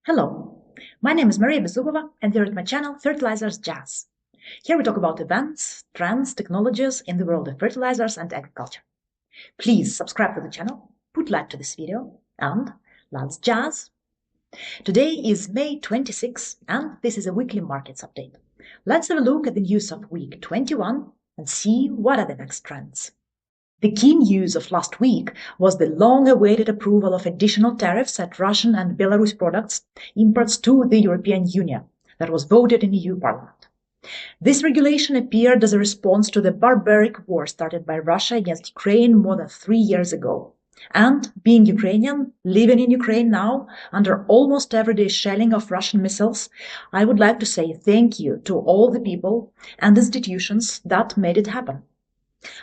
Hello, my name is Maria Bezubova and you're at my channel Fertilizers Jazz. Here we talk about events, trends, technologies in the world of fertilizers and agriculture. Please subscribe to the channel, put like to this video, and let's jazz! Today is May 26 and this is a weekly markets update. Let's have a look at the news of week 21 and see what are the next trends. The key news of last week was the long-awaited approval of additional tariffs at Russian and Belarus products imports to the European Union that was voted in EU Parliament. This regulation appeared as a response to the barbaric war started by Russia against Ukraine more than 3 years ago. And being Ukrainian, living in Ukraine now, under almost everyday shelling of Russian missiles, I would like to say thank you to all the people and institutions that made it happen.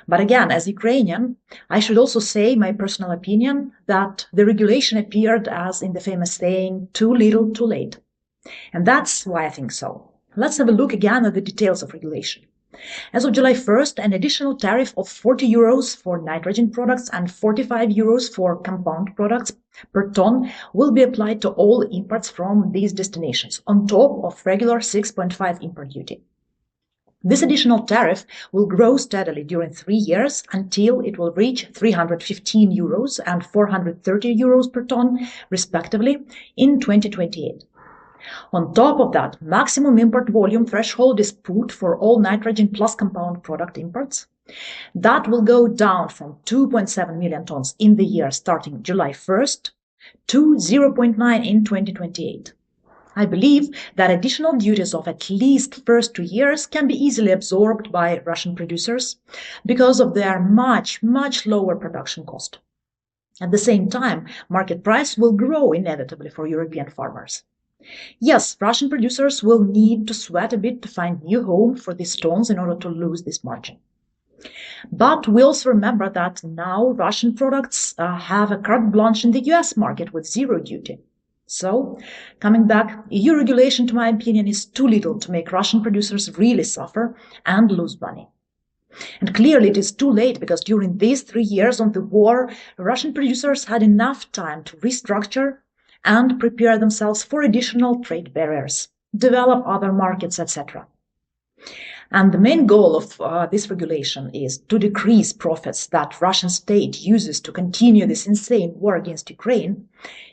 But again, as Ukrainian, I should also say my personal opinion that the regulation appeared as in the famous saying, too little, too late. And that's why I think so. Let's have a look again at the details of regulation. As of July 1st, an additional tariff of 40 euros for nitrogen products and 45 euros for compound products per ton will be applied to all imports from these destinations, on top of regular 6.5 import duty. This additional tariff will grow steadily during 3 years until it will reach 315 euros and 430 euros per ton, respectively, in 2028. On top of that, maximum import volume threshold is put for all nitrogen plus compound product imports. That will go down from 2.7 million tons in the year starting July 1st to 0.9 in 2028. I believe that additional duties of at least first 2 years can be easily absorbed by Russian producers because of their much lower production cost. At the same time, market price will grow inevitably for European farmers. Yes, Russian producers will need to sweat a bit to find new home for these tons in order to lose this margin. But we also remember that now Russian products have a carte blanche in the US market with zero duty. So, coming back, EU regulation, to my opinion, is too little to make Russian producers really suffer and lose money. And clearly it is too late because during these 3 years of the war, Russian producers had enough time to restructure and prepare themselves for additional trade barriers, develop other markets, etc. And the main goal of this regulation is to decrease profits that Russian state uses to continue this insane war against Ukraine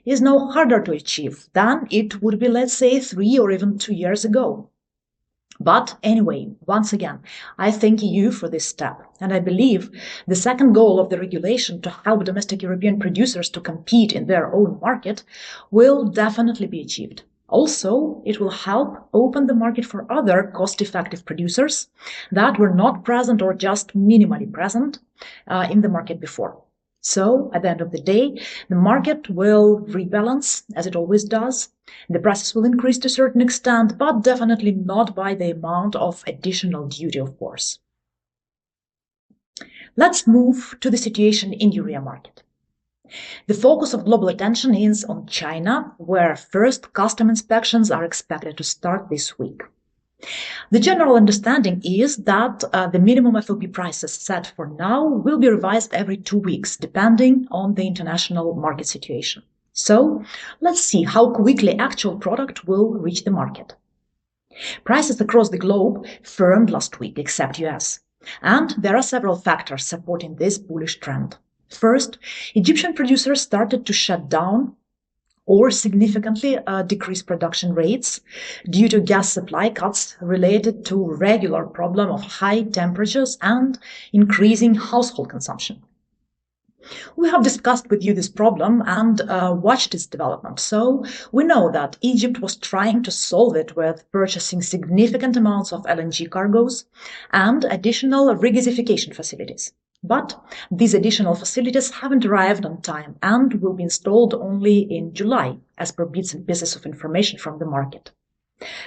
is now harder to achieve than it would be, let's say, 3 or even 2 years ago. But anyway, once again, I thank EU for this step, and I believe the second goal of the regulation to help domestic European producers to compete in their own market will definitely be achieved. Also, it will help open the market for other cost-effective producers that were not present or just minimally present in the market before. So, at the end of the day, the market will rebalance, as it always does. The prices will increase to a certain extent, but definitely not by the amount of additional duty, of course. Let's move to the situation in urea market. The focus of global attention is on China, where first custom inspections are expected to start this week. The general understanding is that the minimum FOB prices set for now will be revised every 2 weeks, depending on the international market situation. So, let's see how quickly actual product will reach the market. Prices across the globe firmed last week, except US, and there are several factors supporting this bullish trend. First, Egyptian producers started to shut down or significantly decrease production rates due to gas supply cuts related to regular problem of high temperatures and increasing household consumption. We have discussed with you this problem and watched its development, so we know that Egypt was trying to solve it with purchasing significant amounts of LNG cargoes and additional regasification facilities. But these additional facilities haven't arrived on time and will be installed only in July, as per bits and pieces of information from the market.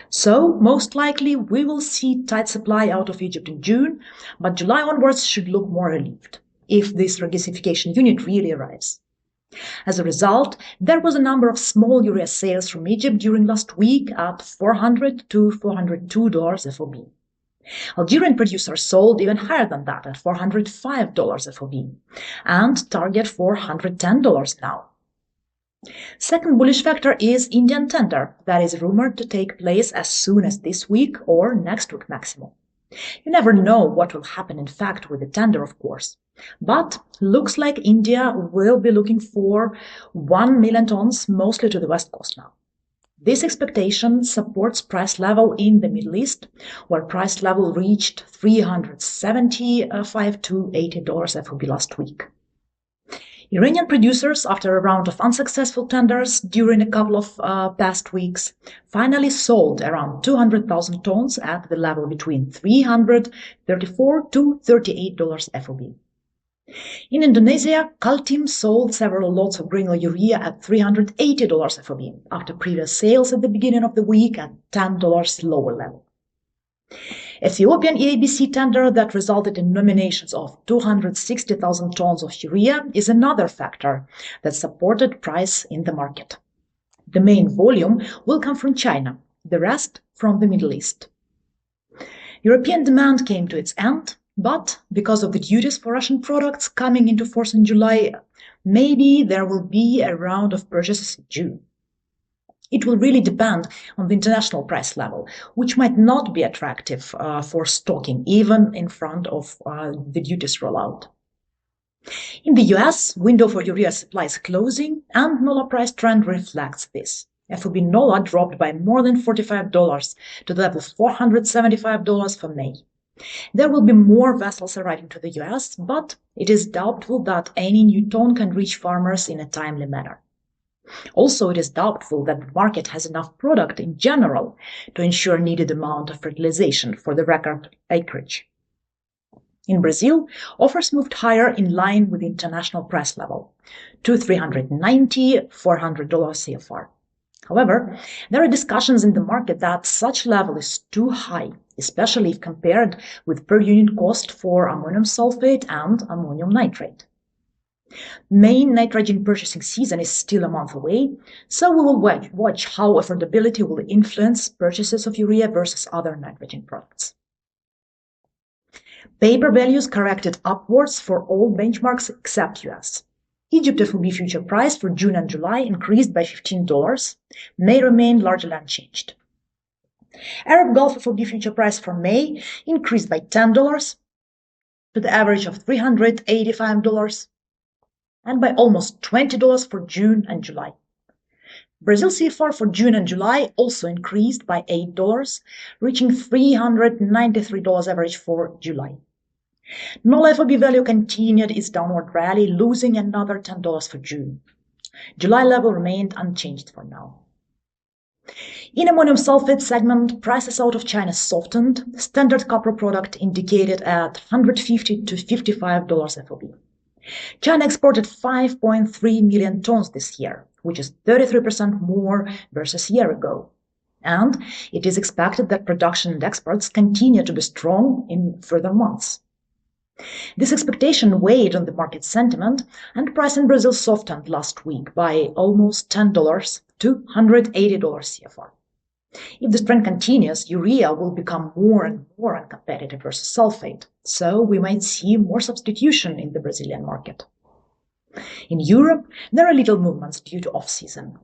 So, most likely, we will see tight supply out of Egypt in June, but July onwards should look more relieved, if this regasification unit really arrives. As a result, there was a number of small urea sales from Egypt during last week at $400 to $402 FOB. Algerian producers sold even higher than that at $405 FOB and target $410 now. Second bullish factor is Indian tender that is rumored to take place as soon as this week or next week maximum. You never know what will happen in fact with the tender, of course. But looks like India will be looking for 1 million tons, mostly to the west coast now. This expectation supports price level in the Middle East, where price level reached $375 to $80 FOB last week. Iranian producers, after a round of unsuccessful tenders during a couple of past weeks, finally sold around 200,000 tons at the level between $334 to $38 FOB. In Indonesia, Kaltim sold several lots of granular urea at $380 FOB after previous sales at the beginning of the week at $10 lower level. Ethiopian EABC tender that resulted in nominations of 260,000 tons of urea is another factor that supported price in the market. The main volume will come from China, the rest from the Middle East. European demand came to its end, but because of the duties for Russian products coming into force in July, maybe there will be a round of purchases in June. It will really depend on the international price level, which might not be attractive for stocking, even in front of the duties rollout. In the US, window for urea supply is closing, and NOLA price trend reflects this. FOB NOLA dropped by more than $45 to the level of $475 for May. There will be more vessels arriving to the US, but it is doubtful that any new ton can reach farmers in a timely manner. Also, it is doubtful that the market has enough product in general to ensure needed amount of fertilization for the record acreage. In Brazil, offers moved higher in line with the international price level, to $390, $400 CFR. However, there are discussions in the market that such level is too high, especially if compared with per unit cost for ammonium sulfate and ammonium nitrate. Main nitrogen purchasing season is still a month away, so we will watch how affordability will influence purchases of urea versus other nitrogen products. Paper values corrected upwards for all benchmarks except US. Egypt FOB future price for June and July increased by $15, may remain largely unchanged. Arab Gulf FOB future price for May increased by $10 to the average of $385, and by almost $20 for June and July. Brazil CFR for June and July also increased by $8, reaching $393 average for July. NOLA FOB value continued its downward rally, losing another $10 for June. July level remained unchanged for now. In ammonium sulfate segment, prices out of China softened, standard copper product indicated at $150 to $55 FOB. China exported 5.3 million tons this year, which is 33% more versus a year ago. And it is expected that production and exports continue to be strong in further months. This expectation weighed on the market sentiment, and price in Brazil softened last week by almost $10 to $180 CFR. If this trend continues, urea will become more and more uncompetitive versus sulfate, so we might see more substitution in the Brazilian market. In Europe, there are little movements due to off-season,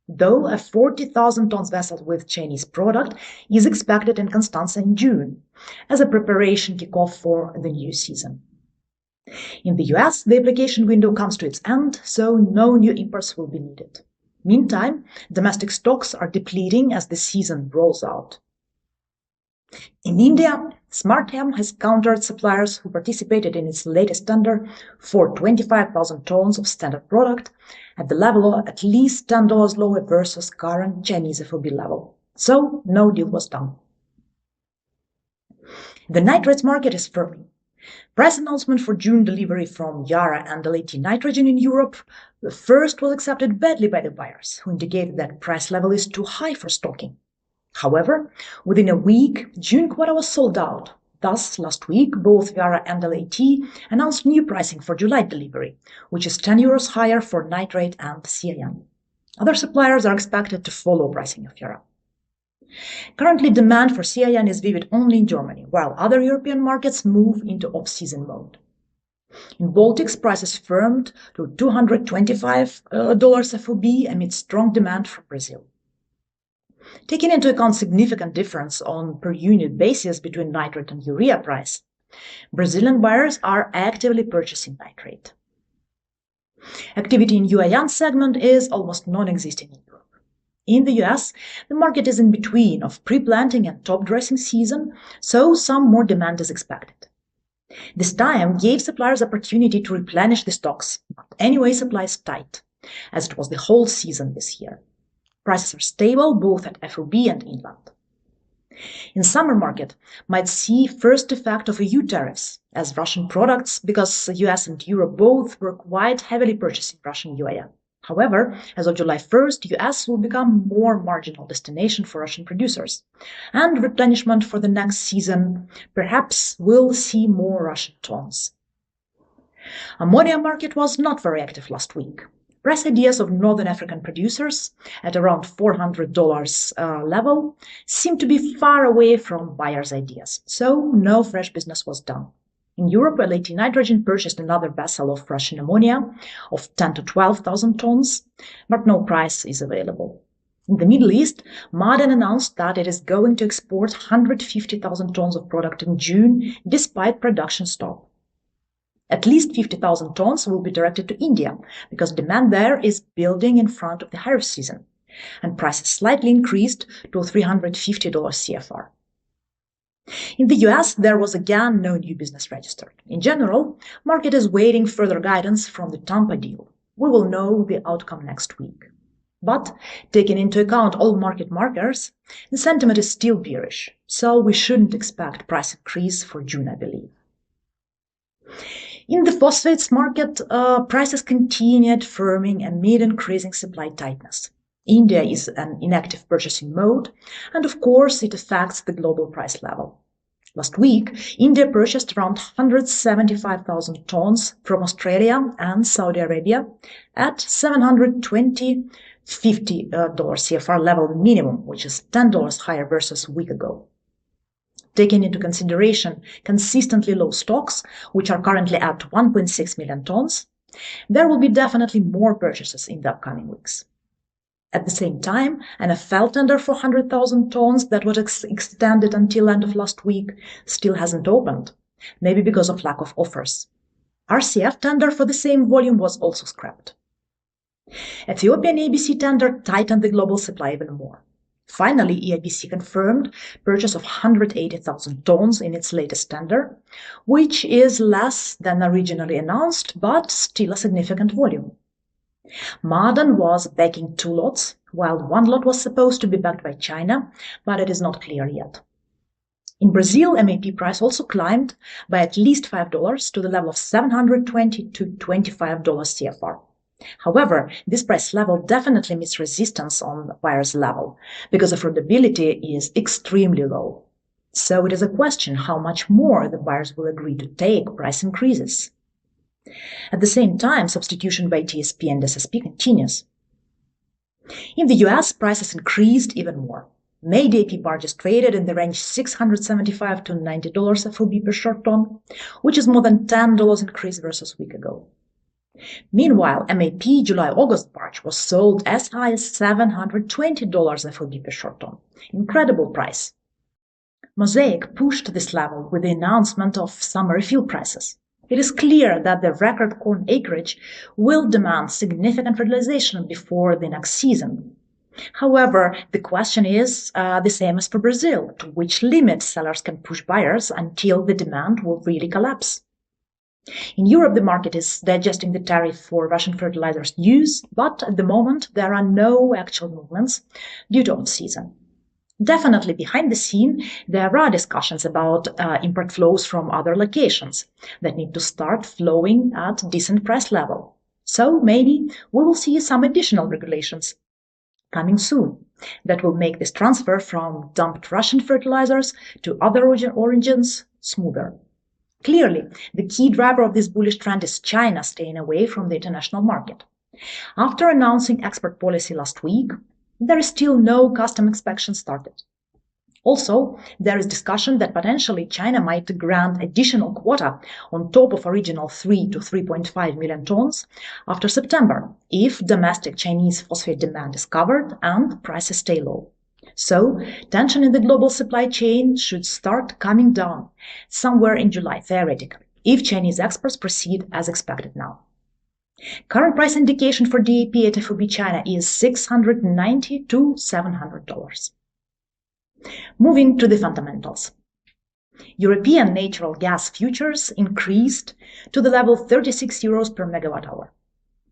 though a 40,000 tons vessel with Chinese product is expected in Constanța in June, as a preparation kickoff for the new season. In the US, the application window comes to its end, so no new imports will be needed. Meantime, domestic stocks are depleting as the season rolls out. In India, SmartChem has countered suppliers who participated in its latest tender for 25,000 tons of standard product at the level of at least $10 lower versus current Chinese FOB level. So no deal was done. The nitrates market is firming. Price announcement for June delivery from Yara and LAT nitrogen in Europe, the first was accepted badly by the buyers, who indicated that price level is too high for stocking. However, within a week, June quota was sold out. Thus, last week, both Yara and LAT announced new pricing for July delivery, which is €10 higher for nitrate and CAN. Other suppliers are expected to follow pricing of Yara. Currently, demand for CIN is vivid only in Germany, while other European markets move into off-season mode. In Baltics, prices firmed to $225 FOB amid strong demand from Brazil. Taking into account significant difference on per unit basis between nitrate and urea price, Brazilian buyers are actively purchasing nitrate. Activity in UAN segment is almost non-existent in Europe. In the US, the market is in between of pre-planting and top dressing season, so some more demand is expected. This time gave suppliers opportunity to replenish the stocks, but anyway supply is tight, as it was the whole season this year. Prices are stable both at FOB and inland. In summer market, might see first effect of EU tariffs as Russian products, because the US and Europe both were quite heavily purchasing Russian UAN. However, as of July 1st, US will become more marginal destination for Russian producers, and replenishment for the next season perhaps will see more Russian tons. Ammonia market was not very active last week. Price ideas of Northern African producers at around $400 level seem to be far away from buyers' ideas, so no fresh business was done. In Europe, LAT Nitrogen purchased another vessel of Russian ammonia of 10 to 12,000 tons, but no price is available. In the Middle East, Ma'aden announced that it is going to export 150,000 tons of product in June despite production stop. At least 50,000 tons will be directed to India because demand there is building in front of the harvest season, and prices slightly increased to $350 CFR. In the US, there was again no new business registered. In general, market is waiting further guidance from the Tampa deal. We will know the outcome next week. But taking into account all market markers, the sentiment is still bearish, so we shouldn't expect price increase for June, I believe. In the phosphates market, prices continued firming amid increasing supply tightness. India is in inactive purchasing mode, and of course it affects the global price level. Last week, India purchased around 175,000 tons from Australia and Saudi Arabia at $720.50 CFR level minimum, which is $10 higher versus a week ago. Taking into consideration consistently low stocks, which are currently at 1.6 million tons, there will be definitely more purchases in the upcoming weeks. At the same time, an FL tender for 100,000 tons that was extended until end of last week still hasn't opened, maybe because of lack of offers. RCF tender for the same volume was also scrapped. Ethiopian ABC tender tightened the global supply even more. Finally, EIBC confirmed purchase of 180,000 tons in its latest tender, which is less than originally announced, but still a significant volume. Ma'aden was backing 2 lots, while 1 lot was supposed to be backed by China, but it is not clear yet. In Brazil, MAP price also climbed by at least $5 to the level of $720 to $25 CFR. However, this price level definitely meets resistance on the buyer's level because affordability is extremely low. So it is a question how much more the buyers will agree to take price increases. At the same time, substitution by TSP and SSP continues. In the US, prices increased even more. May DAP barges traded in the range $675 to $90 FOB per short ton, which is more than $10 increase versus a week ago. Meanwhile, MAP July-August barge was sold as high as $720 FOB per short ton. Incredible price. Mosaic pushed this level with the announcement of summer refill prices. It is clear that the record corn acreage will demand significant fertilization before the next season. However, the question is the same as for Brazil, to which limit sellers can push buyers until the demand will really collapse. In Europe, the market is digesting the tariff for Russian fertilizers use, but at the moment there are no actual movements due to off-season. Definitely behind the scene, there are discussions about import flows from other locations that need to start flowing at decent price level. So maybe we will see some additional regulations coming soon that will make this transfer from dumped Russian fertilizers to other origins smoother. Clearly, the key driver of this bullish trend is China staying away from the international market. After announcing export policy last week, there is still no custom inspection started. Also, there is discussion that potentially China might grant additional quota on top of original 3 to 3.5 million tons after September, if domestic Chinese phosphate demand is covered and prices stay low. So, tension in the global supply chain should start coming down somewhere in July, theoretically, if Chinese exports proceed as expected now. Current price indication for DAP at FOB China is $690 to $700. Moving to the fundamentals. European natural gas futures increased to the level 36 euros per megawatt hour.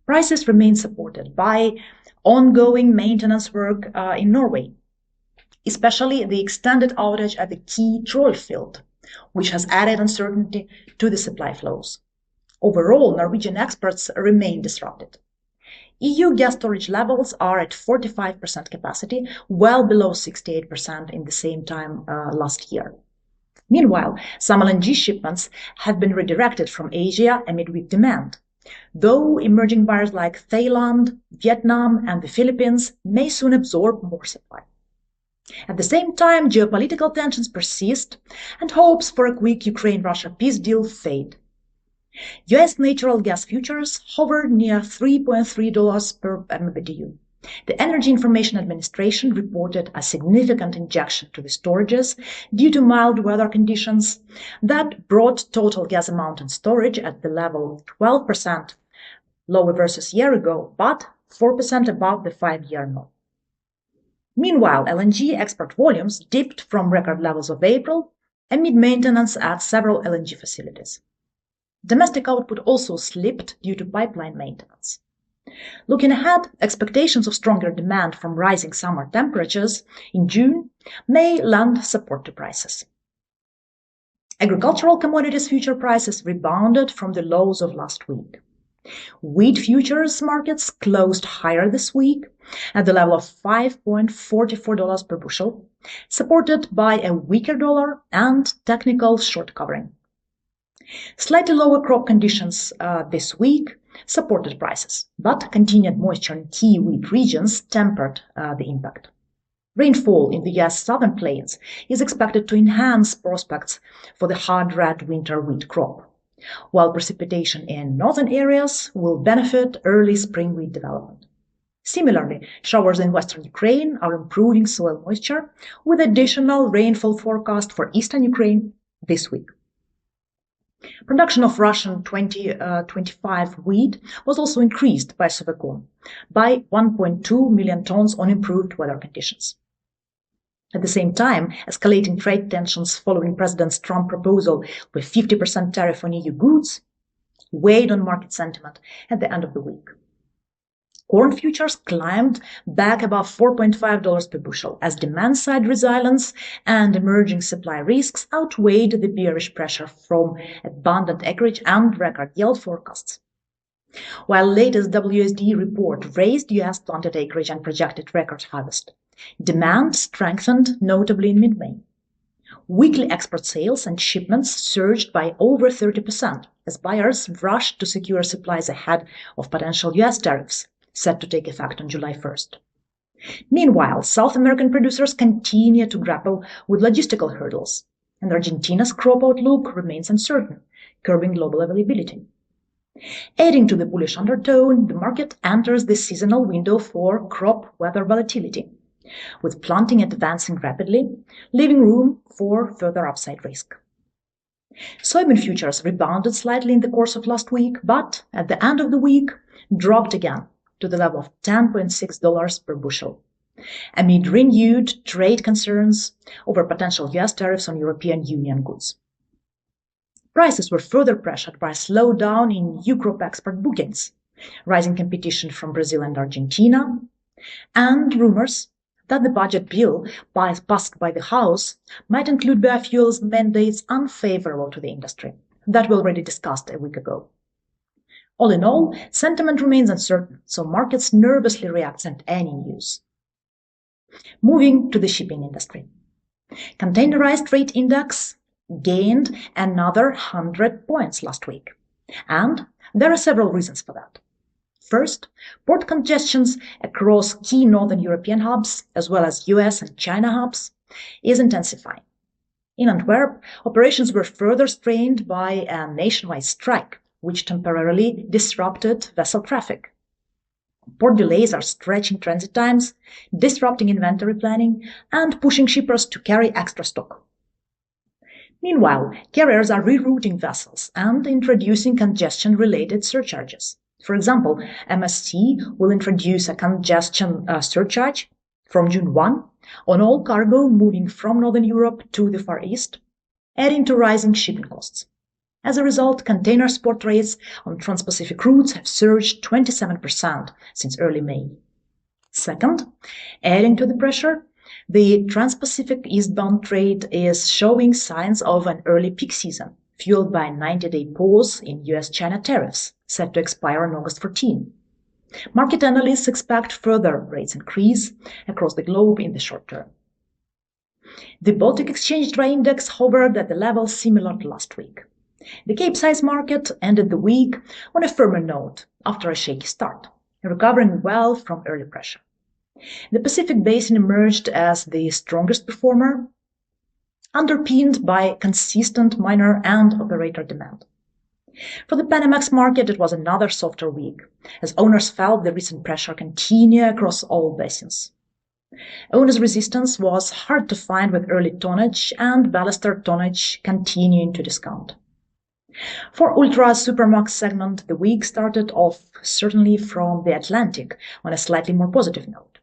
Prices remain supported by ongoing maintenance work in Norway, especially the extended outage at the key Troll field, which has added uncertainty to the supply flows. Overall, Norwegian exports remain disrupted. EU gas storage levels are at 45% capacity, well below 68% in the same time last year. Meanwhile, some LNG shipments have been redirected from Asia amid weak demand, though emerging buyers like Thailand, Vietnam, and the Philippines may soon absorb more supply. At the same time, geopolitical tensions persist, and hopes for a quick Ukraine-Russia peace deal fade. US natural gas futures hovered near $3.3 per MMBtu. The Energy Information Administration reported a significant injection to the storages due to mild weather conditions that brought total gas amount in storage at the level 12% lower versus a year ago, but 4% above the 5-year norm. Meanwhile, LNG export volumes dipped from record levels of April amid maintenance at several LNG facilities. Domestic output also slipped due to pipeline maintenance. Looking ahead, expectations of stronger demand from rising summer temperatures in June may lend support to prices. Agricultural commodities future prices rebounded from the lows of last week. Wheat futures markets closed higher this week at the level of $5.44 per bushel, supported by a weaker dollar and technical short covering. Slightly lower crop conditions this week supported prices, but continued moisture in key wheat regions tempered the impact. Rainfall in the US southern plains is expected to enhance prospects for the hard red winter wheat crop, while precipitation in northern areas will benefit early spring wheat development. Similarly, showers in western Ukraine are improving soil moisture, with additional rainfall forecast for eastern Ukraine this week. Production of Russian 2025 wheat was also increased by Sovcom by 1.2 million tons on improved weather conditions. At the same time, escalating trade tensions following President Trump's proposal with 50% tariff on EU goods weighed on market sentiment at the end of the week. Corn futures climbed back above $4.5 per bushel as demand-side resilience and emerging supply risks outweighed the bearish pressure from abundant acreage and record yield forecasts. While latest WSDE report raised US planted acreage and projected record harvest, demand strengthened notably in mid-May. Weekly export sales and shipments surged by over 30% as buyers rushed to secure supplies ahead of potential US tariffs set to take effect on July 1st. Meanwhile, South American producers continue to grapple with logistical hurdles, and Argentina's crop outlook remains uncertain, curbing global availability. Adding to the bullish undertone, the market enters the seasonal window for crop weather volatility, with planting advancing rapidly, leaving room for further upside risk. Soybean futures rebounded slightly in the course of last week, but at the end of the week dropped again to the level of $10.6 per bushel, amid renewed trade concerns over potential US tariffs on European Union goods. Prices were further pressured by a slowdown in EU crop export bookings, rising competition from Brazil and Argentina, and rumors that the budget bill passed by the House might include biofuels mandates unfavorable to the industry, that we already discussed a week ago. All in all, sentiment remains uncertain, so markets nervously react to any news. Moving to the shipping industry. Containerized freight index gained another 100 points last week, and there are several reasons for that. First, port congestions across key northern European hubs, as well as US and China hubs, is intensifying. In Antwerp, operations were further strained by a nationwide strike, which temporarily disrupted vessel traffic. Port delays are stretching transit times, disrupting inventory planning, and pushing shippers to carry extra stock. Meanwhile, carriers are rerouting vessels and introducing congestion-related surcharges. For example, MSC will introduce a congestion surcharge from June 1 on all cargo moving from Northern Europe to the Far East, adding to rising shipping costs. As a result, container spot rates on trans-Pacific routes have surged 27% since early May. Second, adding to the pressure, the trans-Pacific eastbound trade is showing signs of an early peak season, fueled by a 90-day pause in US-China tariffs, set to expire on August 14. Market analysts expect further rates increase across the globe in the short term. The Baltic Exchange Dry Index hovered at a level similar to last week. The Capesize market ended the week on a firmer note after a shaky start, recovering well from early pressure. The Pacific Basin emerged as the strongest performer, underpinned by consistent miner and operator demand. For the Panamax market, it was another softer week, as owners felt the recent pressure continue across all basins. Owners' resistance was hard to find with early tonnage and ballaster tonnage continuing to discount. For Ultra Supermax segment, the week started off certainly from the Atlantic on a slightly more positive note.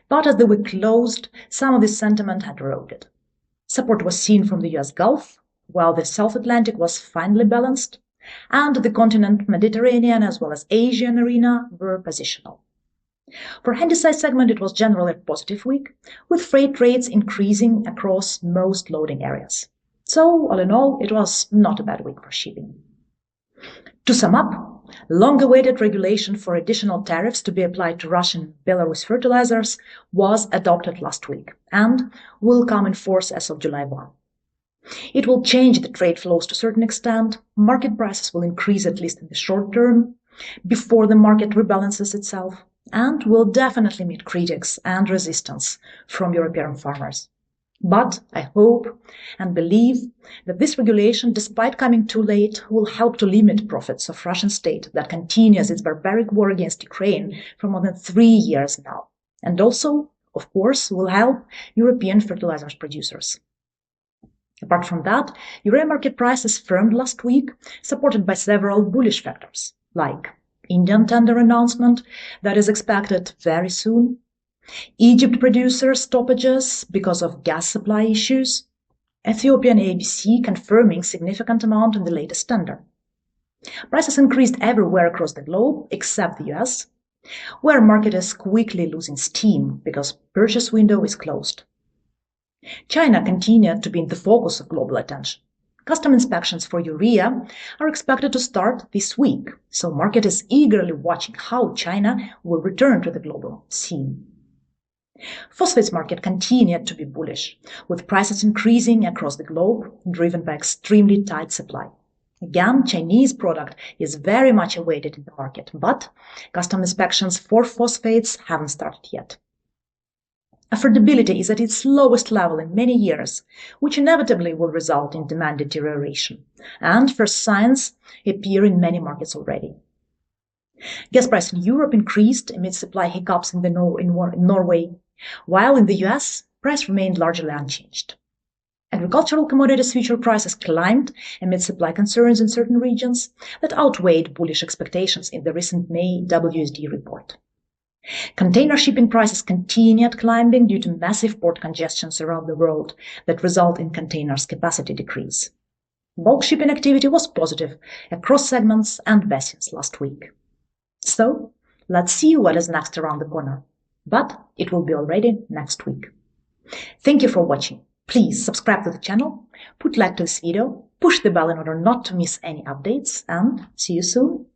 But as the week closed, some of this sentiment had eroded. Support was seen from the US Gulf, while the South Atlantic was finely balanced, and the continent Mediterranean as well as Asian arena were positional. For Handysize segment, it was generally a positive week, with freight rates increasing across most loading areas. So, all in all, it was not a bad week for shipping. To sum up, long-awaited regulation for additional tariffs to be applied to Russian and Belarus fertilizers was adopted last week and will come in force as of July 1. It will change the trade flows to a certain extent, market prices will increase at least in the short term, before the market rebalances itself, and will definitely meet critics and resistance from European farmers. But I hope and believe that this regulation, despite coming too late, will help to limit profits of Russian state that continues its barbaric war against Ukraine for more than 3 years now, and also, of course, will help European fertilizers producers. Apart from that, urea market prices firmed last week, supported by several bullish factors, like Indian tender announcement that is expected very soon, Egypt producer stoppages because of gas supply issues, Ethiopian ABC confirming significant amount in the latest tender. Prices increased everywhere across the globe except the US, where market is quickly losing steam because purchase window is closed. China continued to be in the focus of global attention. Custom inspections for urea are expected to start this week, so market is eagerly watching how China will return to the global scene. Phosphates market continued to be bullish, with prices increasing across the globe, driven by extremely tight supply. Again, Chinese product is very much awaited in the market, but custom inspections for phosphates haven't started yet. Affordability is at its lowest level in many years, which inevitably will result in demand deterioration, and first signs appear in many markets already. Gas price in Europe increased amid supply hiccups in Norway, while in the US, price remained largely unchanged. Agricultural commodities future prices climbed amid supply concerns in certain regions that outweighed bullish expectations in the recent May WSD report. Container shipping prices continued climbing due to massive port congestions around the world that result in containers' capacity decrease. Bulk shipping activity was positive across segments and basins last week. So, let's see what is next around the corner. But it will be already next week. Thank you for watching. Please subscribe to the channel, put like to this video, push the bell in order not to miss any updates, and see you soon.